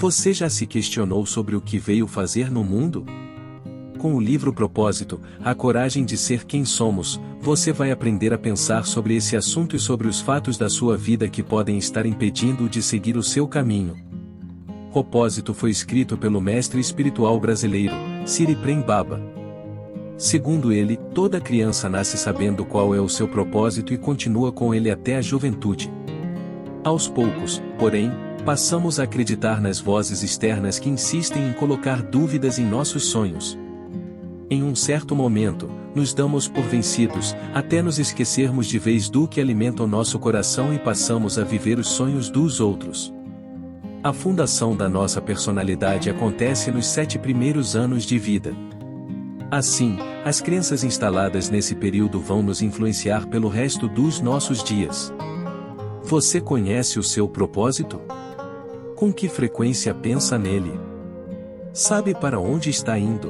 Você já se questionou sobre o que veio fazer no mundo? Com o livro Propósito, a coragem de ser quem somos, você vai aprender a pensar sobre esse assunto e sobre os fatos da sua vida que podem estar impedindo-o de seguir o seu caminho. Propósito foi escrito pelo mestre espiritual brasileiro, Siri Prem Baba. Segundo ele, toda criança nasce sabendo qual é o seu propósito e continua com ele até a juventude. Aos poucos, porém, passamos a acreditar nas vozes externas que insistem em colocar dúvidas em nossos sonhos. Em um certo momento, nos damos por vencidos, até nos esquecermos de vez do que alimenta o nosso coração e passamos a viver os sonhos dos outros. A fundação da nossa personalidade acontece nos 7 primeiros anos de vida. Assim, as crenças instaladas nesse período vão nos influenciar pelo resto dos nossos dias. Você conhece o seu propósito? Com que frequência pensa nele? Sabe para onde está indo?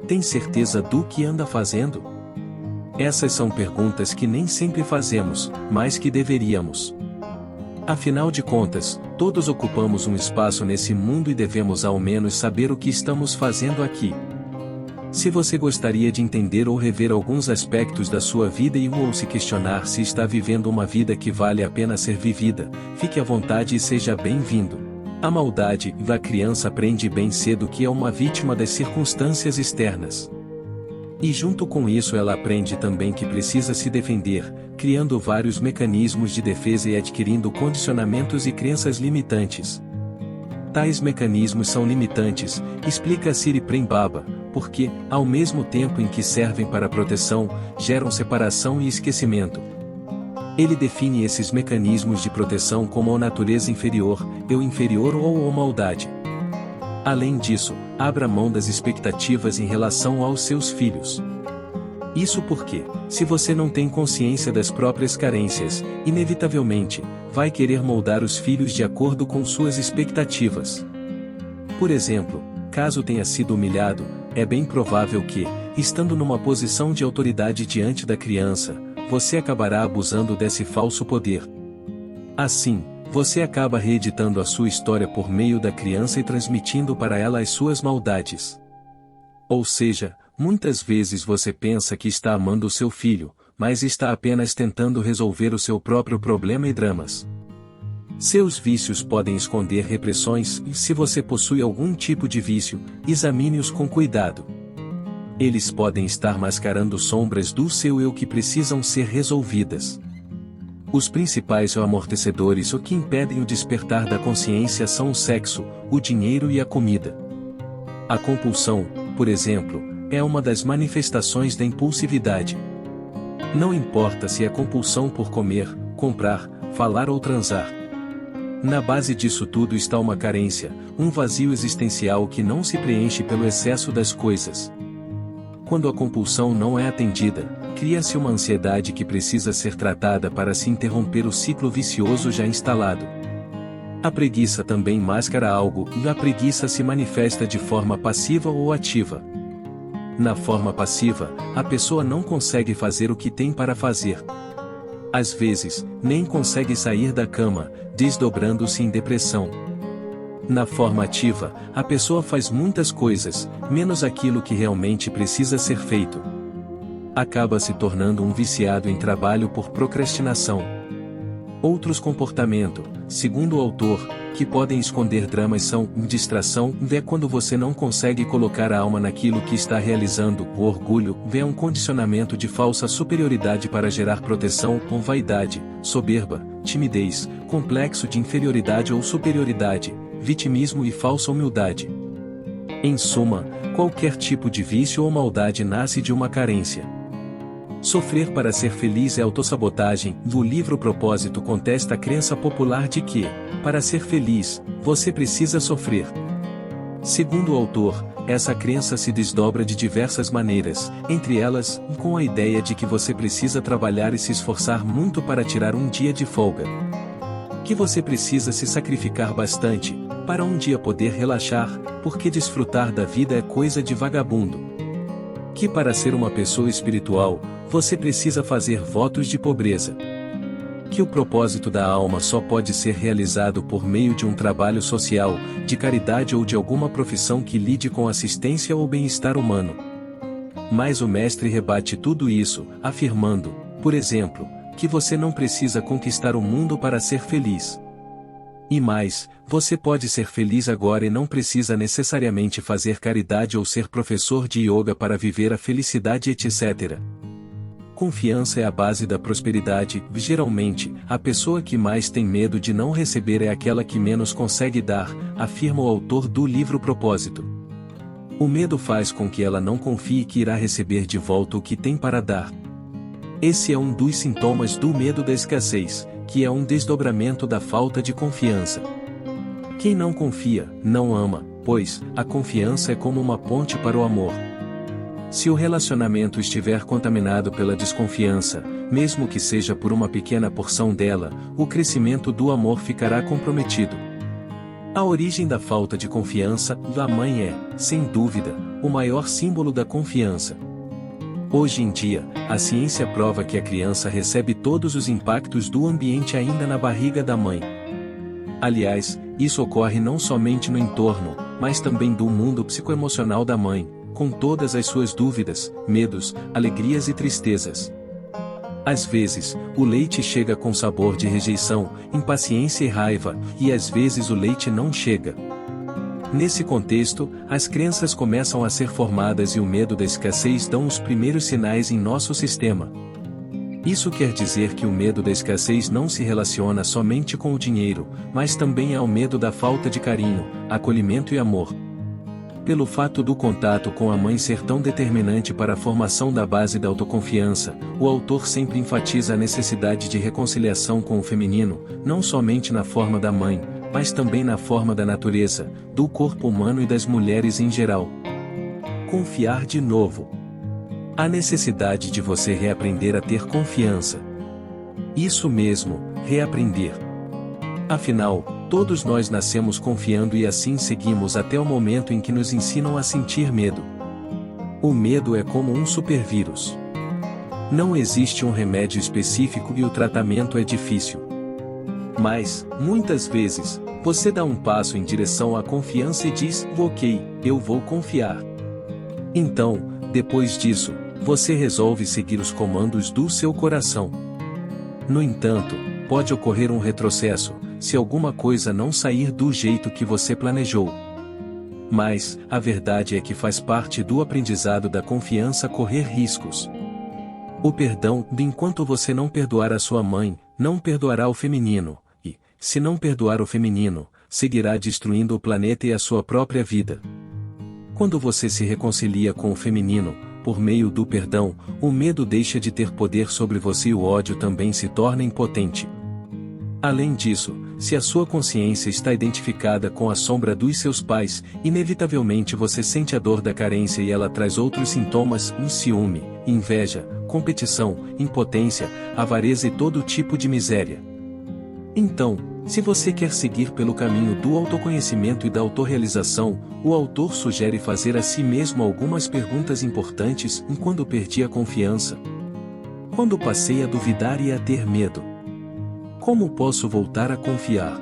Tem certeza do que anda fazendo? Essas são perguntas que nem sempre fazemos, mas que deveríamos. Afinal de contas, todos ocupamos um espaço nesse mundo e devemos ao menos saber o que estamos fazendo aqui. Se você gostaria de entender ou rever alguns aspectos da sua vida ou se questionar se está vivendo uma vida que vale a pena ser vivida, fique à vontade e seja bem-vindo. A maldade da criança aprende bem cedo que é uma vítima das circunstâncias externas. E junto com isso ela aprende também que precisa se defender, criando vários mecanismos de defesa e adquirindo condicionamentos e crenças limitantes. Tais mecanismos são limitantes, explica Siri Prem Baba, porque, ao mesmo tempo em que servem para proteção, geram separação e esquecimento. Ele define esses mecanismos de proteção como a natureza inferior, eu inferior ou a maldade. Além disso, abra mão das expectativas em relação aos seus filhos. Isso porque, se você não tem consciência das próprias carências, inevitavelmente, vai querer moldar os filhos de acordo com suas expectativas. Por exemplo, caso tenha sido humilhado, é bem provável que, estando numa posição de autoridade diante da criança, você acabará abusando desse falso poder. Assim, você acaba reeditando a sua história por meio da criança e transmitindo para ela as suas maldades. Ou seja, muitas vezes você pensa que está amando o seu filho, mas está apenas tentando resolver o seu próprio problema e dramas. Seus vícios podem esconder repressões e se você possui algum tipo de vício, examine-os com cuidado. Eles podem estar mascarando sombras do seu eu que precisam ser resolvidas. Os principais amortecedores ou que impedem o despertar da consciência são o sexo, o dinheiro e a comida. A compulsão, por exemplo, é uma das manifestações da impulsividade. Não importa se é compulsão por comer, comprar, falar ou transar. Na base disso tudo está uma carência, um vazio existencial que não se preenche pelo excesso das coisas. Quando a compulsão não é atendida, cria-se uma ansiedade que precisa ser tratada para se interromper o ciclo vicioso já instalado. A preguiça também mascara algo, e a preguiça se manifesta de forma passiva ou ativa. Na forma passiva, a pessoa não consegue fazer o que tem para fazer. Às vezes, nem consegue sair da cama, desdobrando-se em depressão. Na forma ativa, a pessoa faz muitas coisas, menos aquilo que realmente precisa ser feito. Acaba se tornando um viciado em trabalho por procrastinação. Outros comportamentos, segundo o autor, que podem esconder dramas são distração, é quando você não consegue colocar a alma naquilo que está realizando, o orgulho, é um condicionamento de falsa superioridade para gerar proteção, com vaidade, soberba, timidez, complexo de inferioridade ou superioridade, vitimismo e falsa humildade. Em suma, qualquer tipo de vício ou maldade nasce de uma carência. Sofrer para ser feliz é autossabotagem. O livro Propósito contesta a crença popular de que, para ser feliz, você precisa sofrer. Segundo o autor, essa crença se desdobra de diversas maneiras, entre elas, com a ideia de que você precisa trabalhar e se esforçar muito para tirar um dia de folga. Que você precisa se sacrificar bastante, para um dia poder relaxar, porque desfrutar da vida é coisa de vagabundo. Que para ser uma pessoa espiritual, você precisa fazer votos de pobreza. Que o propósito da alma só pode ser realizado por meio de um trabalho social, de caridade ou de alguma profissão que lide com assistência ou bem-estar humano. Mas o mestre rebate tudo isso, afirmando, por exemplo, que você não precisa conquistar o mundo para ser feliz. E mais, você pode ser feliz agora e não precisa necessariamente fazer caridade ou ser professor de yoga para viver a felicidade, etc. Confiança é a base da prosperidade. Geralmente, a pessoa que mais tem medo de não receber é aquela que menos consegue dar, afirma o autor do livro Propósito. O medo faz com que ela não confie que irá receber de volta o que tem para dar. Esse é um dos sintomas do medo da escassez, que é um desdobramento da falta de confiança. Quem não confia, não ama, pois a confiança é como uma ponte para o amor. Se o relacionamento estiver contaminado pela desconfiança, mesmo que seja por uma pequena porção dela, o crescimento do amor ficará comprometido. A origem da falta de confiança da mãe é, sem dúvida, o maior símbolo da confiança. Hoje em dia, a ciência prova que a criança recebe todos os impactos do ambiente ainda na barriga da mãe. Aliás, isso ocorre não somente no entorno, mas também do mundo psicoemocional da mãe, com todas as suas dúvidas, medos, alegrias e tristezas. Às vezes, o leite chega com sabor de rejeição, impaciência e raiva, e às vezes o leite não chega. Nesse contexto, as crenças começam a ser formadas e o medo da escassez dão os primeiros sinais em nosso sistema. Isso quer dizer que o medo da escassez não se relaciona somente com o dinheiro, mas também ao medo da falta de carinho, acolhimento e amor. Pelo fato do contato com a mãe ser tão determinante para a formação da base da autoconfiança, o autor sempre enfatiza a necessidade de reconciliação com o feminino, não somente na forma da mãe, mas também na forma da natureza, do corpo humano e das mulheres em geral. Confiar de novo. A necessidade de você reaprender a ter confiança. Isso mesmo, reaprender. Afinal, todos nós nascemos confiando e assim seguimos até o momento em que nos ensinam a sentir medo. O medo é como um supervírus. Não existe um remédio específico e o tratamento é difícil. Mas, muitas vezes, você dá um passo em direção à confiança e diz, ok, eu vou confiar. Então, depois disso, você resolve seguir os comandos do seu coração. No entanto, pode ocorrer um retrocesso, se alguma coisa não sair do jeito que você planejou. Mas, a verdade é que faz parte do aprendizado da confiança correr riscos. O perdão, enquanto você não perdoar a sua mãe, não perdoará o feminino, e, se não perdoar o feminino, seguirá destruindo o planeta e a sua própria vida. Quando você se reconcilia com o feminino, por meio do perdão, o medo deixa de ter poder sobre você e o ódio também se torna impotente. Além disso, se a sua consciência está identificada com a sombra dos seus pais, inevitavelmente você sente a dor da carência e ela traz outros sintomas, ciúme, inveja, competição, impotência, avareza e todo tipo de miséria. Então, se você quer seguir pelo caminho do autoconhecimento e da autorrealização, o autor sugere fazer a si mesmo algumas perguntas importantes. Quando perdi a confiança? Quando passei a duvidar e a ter medo? Como posso voltar a confiar?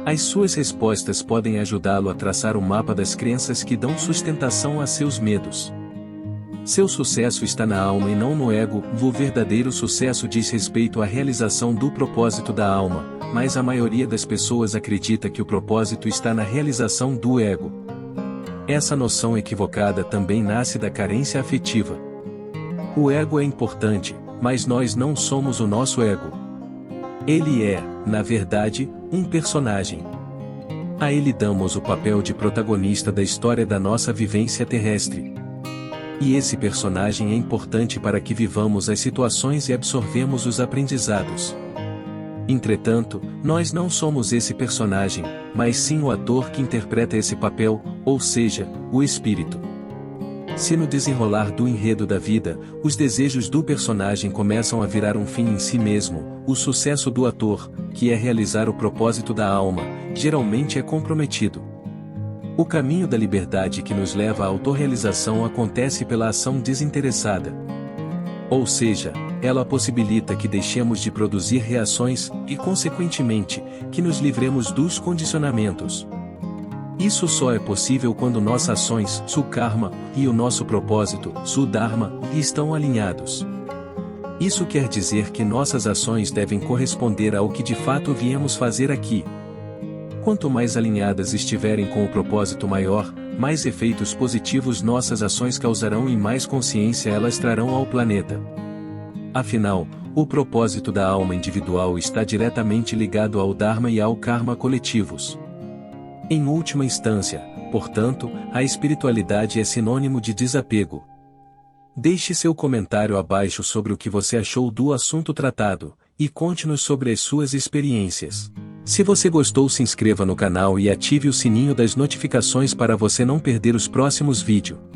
As suas respostas podem ajudá-lo a traçar o mapa das crenças que dão sustentação a seus medos. Seu sucesso está na alma e não no ego. O verdadeiro sucesso diz respeito à realização do propósito da alma, mas a maioria das pessoas acredita que o propósito está na realização do ego. Essa noção equivocada também nasce da carência afetiva. O ego é importante, mas nós não somos o nosso ego. Ele é, na verdade, um personagem. A ele damos o papel de protagonista da história da nossa vivência terrestre. E esse personagem é importante para que vivamos as situações e absorvemos os aprendizados. Entretanto, nós não somos esse personagem, mas sim o ator que interpreta esse papel, ou seja, o espírito. Se no desenrolar do enredo da vida, os desejos do personagem começam a virar um fim em si mesmo, o sucesso do ator, que é realizar o propósito da alma, geralmente é comprometido. O caminho da liberdade que nos leva à autorrealização acontece pela ação desinteressada. Ou seja, ela possibilita que deixemos de produzir reações e, consequentemente, que nos livremos dos condicionamentos. Isso só é possível quando nossas ações, Sukarma, e o nosso propósito, Sudharma, estão alinhados. Isso quer dizer que nossas ações devem corresponder ao que de fato viemos fazer aqui. Quanto mais alinhadas estiverem com o propósito maior, mais efeitos positivos nossas ações causarão e mais consciência elas trarão ao planeta. Afinal, o propósito da alma individual está diretamente ligado ao Dharma e ao Karma coletivos. Em última instância, portanto, a espiritualidade é sinônimo de desapego. Deixe seu comentário abaixo sobre o que você achou do assunto tratado, e conte-nos sobre as suas experiências. Se você gostou, se inscreva no canal e ative o sininho das notificações para você não perder os próximos vídeos.